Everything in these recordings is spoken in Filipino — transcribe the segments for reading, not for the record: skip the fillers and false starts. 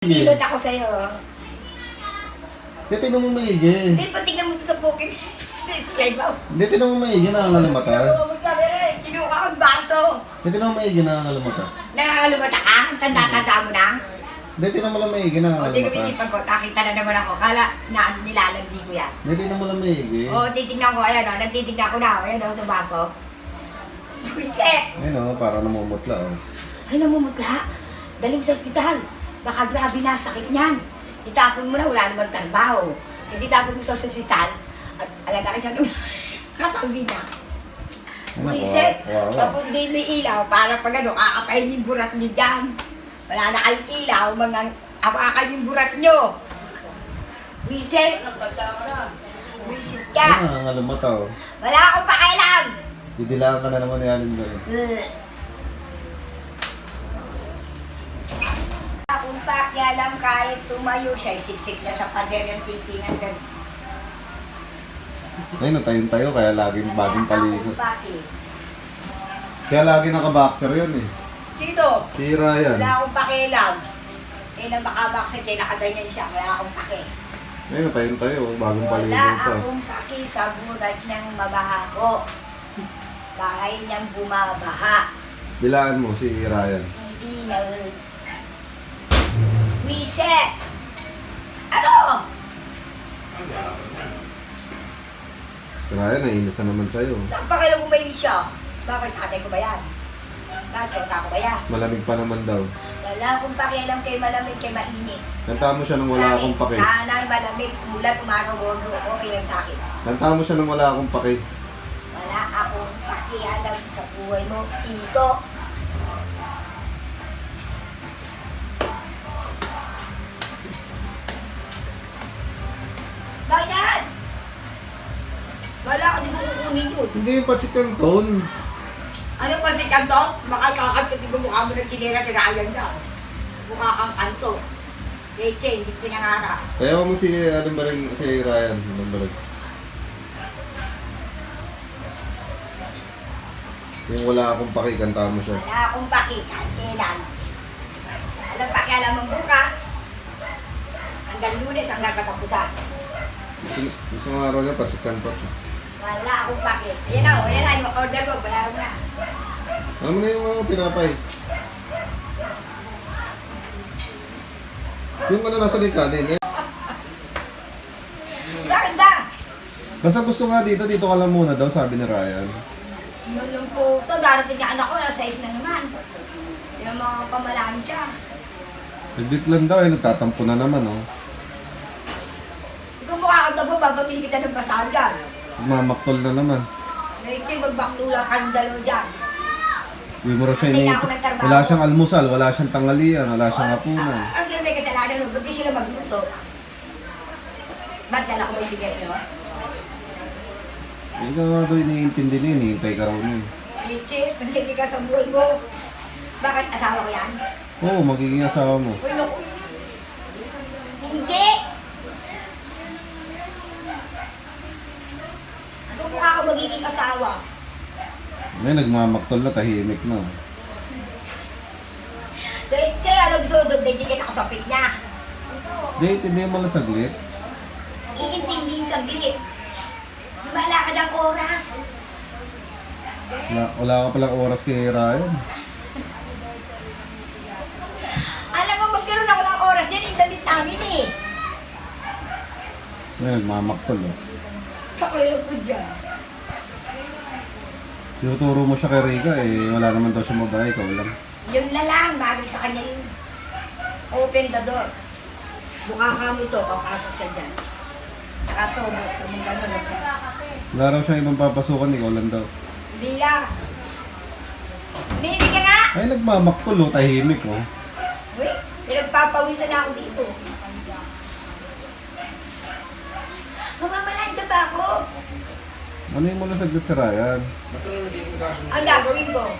Hilot ako sa'yo. Hindi, tinan mo maigi. Hindi, patignan mo ito sa bukid. Slide mo. Hindi, tinan mo maigi, nangangalamata. Kinuha kang baso. Hindi, tinan mo maigi, nangangalamata. Nangangalumata ka? Tanda-tanda mo na? Hindi, tinan mo lang maigi, O, di nangangalamata. kumikipag ko. Nakita na naman ako. Kala na nilalandi ko yan. Hindi, tinan mo lang maigi. O, titignan ko. Ayan o. Natitignan ko na. Ayan o, sa baso. Buiset! Ayun o, parang namumutla o. Ay, namumutla. Daling sa ospital. Baka grabe na sakit niyan. Itapon mo na, wala naman trabaho. Hindi tapon mo sa ospital. At alala ka siya nung katabi na. Buiset! Wow. Papundi mo yung ilaw para pag ano, kakapain yung burat niyo dyan. Wala na kayong ilaw, mga apakan yung burat niyo. Buiset! Buiset ka! Nangangalamata o. Wala akong pakialam! Didilaan ka na naman ni Alin Garin. Kung pakialam kahit tumayo siya, siksik niya sa pader yung titingan doon. Ayun, natayin tayo, kaya laging bagong paligot. Bakit? Kaya lagi naka-boxer yun eh. Sino? Si Ryan. Wala akong pakialam. Eh, nang makabaksit, eh, nakaganyan siya. Wala akong paki. Ayun, natayin tayo, bagong Wala paligot pa. akong paki sa burat niyang mabahago. Bahay niyang bumabaha. Dilaan mo si Ryan. Hindi na... Wiset! Ano? Si Ryan, naiinis na naman sa'yo. Nagpakialam mo ba yun siya? Bakit tatay ko ba yan? Nachota ko ba yan? Malamig pa naman daw. Wala akong pakialam kay malamig kay mainit. Kanta mo siya nang wala akong pake. Sana malamig, mulat, umaraw, okay lang sa akin. Kanta mo siya nang wala akong pake. Wala akong pakialam sa buhay mo, Tito. Bayan! Wala ka, di mo kukunin yun. Hindi yung pasit kanton. Ano pa si Kanto? Baka kakanto, di mo mukha mo ng sinira, tirayan ka. Mukha kang kanto. Leche, hindi pinangara. Kaya mo si, ano ba rin, si Ryan. Ano ba rin? Yung wala akong pake, kanta mo siya. Wala akong pakikan, kailan. Alam pakialam mong bukas. Hanggang Lunes, hanggang katapusan. Isang araw niya, pasit kanton. Wala akong pakit. Ayan na, ayan na, yung order mo, bayaran mo na. Ano mo na yung mga pinapay? Yung ano nasa likanin, eh. Bakit ba? Basta gusto nga dito ka lang muna daw, sabi ni Ryan. Nung po ito, darating na anak ko, nasa is na naman. Yung mga pamalansya. Nagdit lang daw, eh, nagtatampo na naman, oh. Ikaw mukha kang tabo, babatiin kita ng basagan. Mamaktol na naman. Leche, magbaktula ka ng dalawa dyan. Uy, mo siya Hindi ini. na ako nagtrabaho. Wala siyang almusal, wala siyang tanghalian, wala siyang hapunan. Kasi may kasalanan nun, ba't di sila magluto? Ba't dala ko ba yung bigas nyo? Hindi ka nga daw iniintindi na yun, hintay ka raw niya. Leche, panahindi ka sa buhay mo. Bakit asawa ko yan? Oo, magiging asawa mo. Uy, naku. Hindi! Ano mukha ako magiging asawa? May nagmamaktol na, tahimik na. Leche, ano gusto doon? Dedicate ako sa pick niya. Date, hindi mo lang saglit. Iintindihin saglit. Wala ka ng oras. Wala ka palang oras kay Ryan. Alam mo, magkaroon ako ng oras dyan, yung damit namin eh. May nagmamaktol, oh. Pakilog ko dyan. Tinuturo mo siya kay Rika, eh, wala naman daw siya mabahay, ikaw lang. Yun na lang, bagay sa kanya yun. Open the door. Mukha ka mo ito, papasok siya dyan. Saka to, sa mong gano'n. Wala raw siya ibang papasukan, ikaw lang daw. Hindi lang. Hindi ka nga! Ay, nagmamaktol, oh, tahimik, oh. Uy, pinagpapawisan na ako dito. Mamamalan ka ba ako? Ano yung muna saglit sa Ryan? Ang gagawin ko.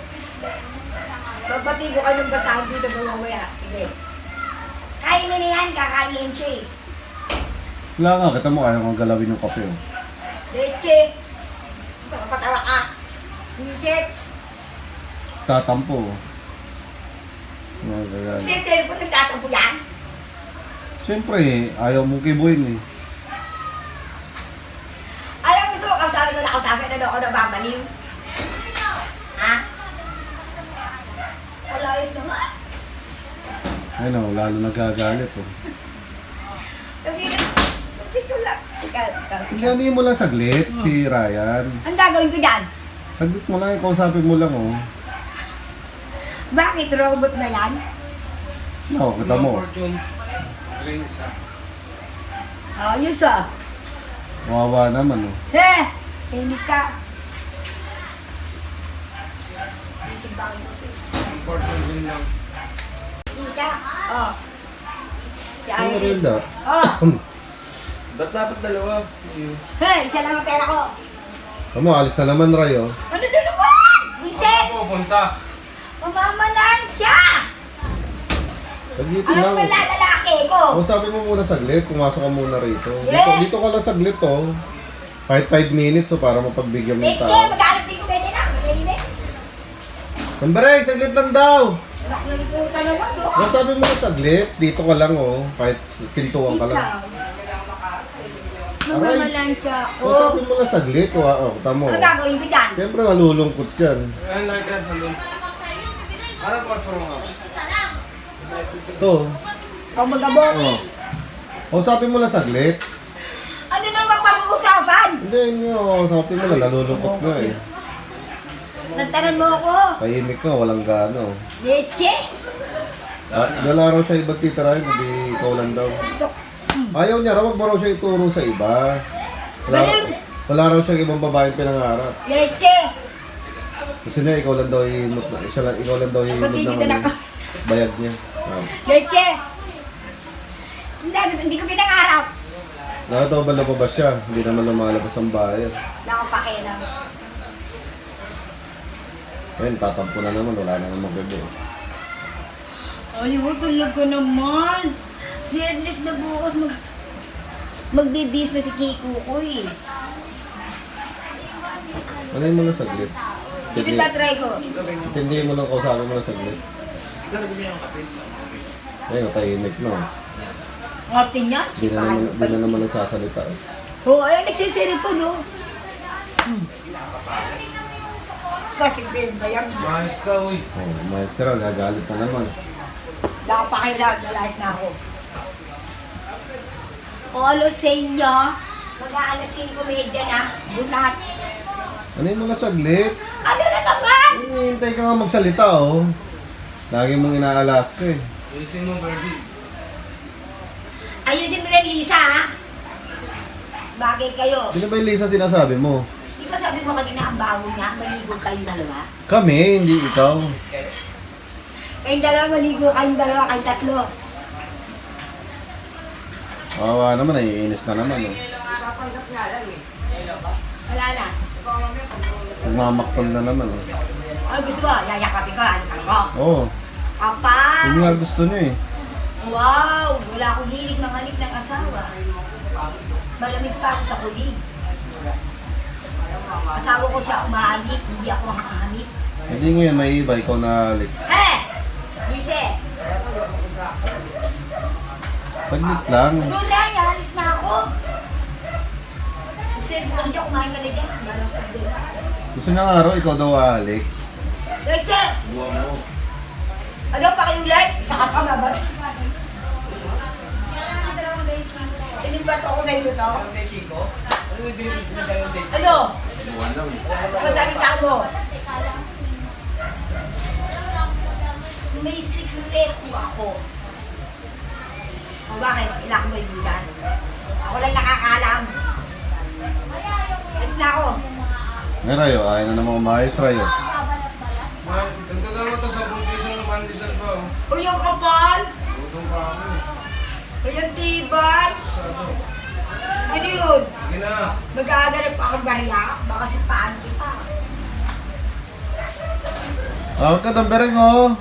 Babati ko ka ng basahan dito mamamaya. Sige. Kain mo na yan, kakain siya eh. Wala nga, kita mo kaya kong galawin yung kape, oh. Leche! Papatawa ka. Hindi. Tatampo, oh. Mga ganyan. Kasi cellphone nagtatampo yan. Siyempre, ayaw mong kibuin eh. Alam mo, gusto mo kausapin ko na kausapin, ano ako nababaliw? Ha? Wala, ayos naman. Ayun o, lalo nagagalit oh. Hindi ko lang. Hindi, ano mo lang saglit, si Ryan. Ang gagawin ko dyan? Saglit mo lang, kausapin mo lang oh. Bakit robot na yan? No, kita mo. Ayos ah. Wawa naman oh. Hindi ka. Sisigbangin ko. Hindi ka. Oh. Ano rin da? Oh. Ba't dapat dalawa? Isa lang ang pera ko. Kamu, alis na naman, Ray oh. Ano na naman? Vincent! Pupunta. Mamamalansya! Saglitin Ano lang. naman lalaki ko? Kausapin mo muna saglit, pumasok ka muna rito. Yeah. Dito ka lang saglit oh. Kahit 5 minutes so para mapagbigyan mo yung Hindi, tao. mag-alas din ko pwede lang. Mainit. Sambray, saglit lang daw! Anak na rin ko naman, no? Kausapin mo na saglit, dito ka lang oh. Kahit pintuan ka lang. Mamamalansya ko. Kausapin mo na saglit, oh, tamo. Ano gagawin ko dyan? Siyempre malulungkot yan. Ayan lang yan, nandun. Ano po sa mga? Ito, O magabot. oh. Kausapin mo na saglit. Ano naman pag-uusapan? Hindi, hindi, kausapin mo na, nalulungkot nga eh. Nantaran mo ako. Tahimik ka, walang gano. Leche. Dala raw siya ibang titirahin, hindi ikaw lang daw. Ito. Ayaw niya raw, wag mo raw siya ituro sa iba. Galing. Wala raw siya ibang babaeng pinangarap. Leche. Kasi na, ikaw lang daw yung ikaw lang daw yung Ba't hindi ka naka- bayag niya. Leche. Hindi ko pinangarap. Nakatawa ba lumabas siya? Hindi naman lumalabas ang bayan. Nakapakilang. Ayun, tatampo na naman, wala na namang bebe. Ay, tulog ko naman. Biyernes na bukas magbibis na si Kiko ko eh. Ano mo na saglit? Sige, tatry ko. Hindi mo lang kausapin mo na saglit. Ayun, tahimik na. Martin yan? Hindi na naman nagsasalita. Oo, ayun, nagsisiri po, no? Kasi benda yan. Mahis ka, uy. Oh, umayos ka raw, gagalit na naman. Nakapakilang, nalayas na ako. Olo sa inyo, mag-aalas 5:30 na, bunat. Ano mo na saglit? Ano na naman? Hinihintay ka nga magsalita oh. Lagi mong inaalas ka eh. Ayusin mo, Birdie. Ayusin mo rin, Lisa, ha? Bagay kayo. Sino ba yung Lisa sinasabi mo? Di ba sabi mo kanina ang bago niya, maligo kayong dalawa? Kami, hindi ikaw. Kayong dalawa, maligo kayong dalawa, kayong tatlo. Kawawa naman, naiinis na naman oh. Wala na. Nagmamaktol na naman oh. Ay, gusto mo, yayakapin ko, alikan ko. Oo, Kapal! yun nga gusto niya eh. Wow! Wala akong hilig ng halik ng asawa. Malamig pa ako sa kulig. Asawa ko siya umahalik, hindi ako makakahalik. Hindi ngayon may iba, ikaw na alik. Lise! Saglit lang. Ano na, alis na ako. Kasi kung hindi ako kumain ka na dyan, balang sabi na. Gusto niya nga raw, ikaw daw aalik. Leche! Buwa mo. Ano pa kayo ulit? Saka pa mabat. Inimbat ako sa iyo to. Ano? Buwan lang eh. Masalita mo. May sikreto ako. O bakit? Ilan ko may bulan? Ako lang nakakaalam. Alis na ako. Ngayon Rayo, ayaw na naman umayos Rayo. Dagdagan mo to sa piso ng pandesal pa, oh. O yung kapal? Tutong pa ako eh. O yung tibay? Sado. Ano yun? Sige na. Mag-aaganap pa akong barya? Baka si Paano pa. Tawag ka, Dambereng oh.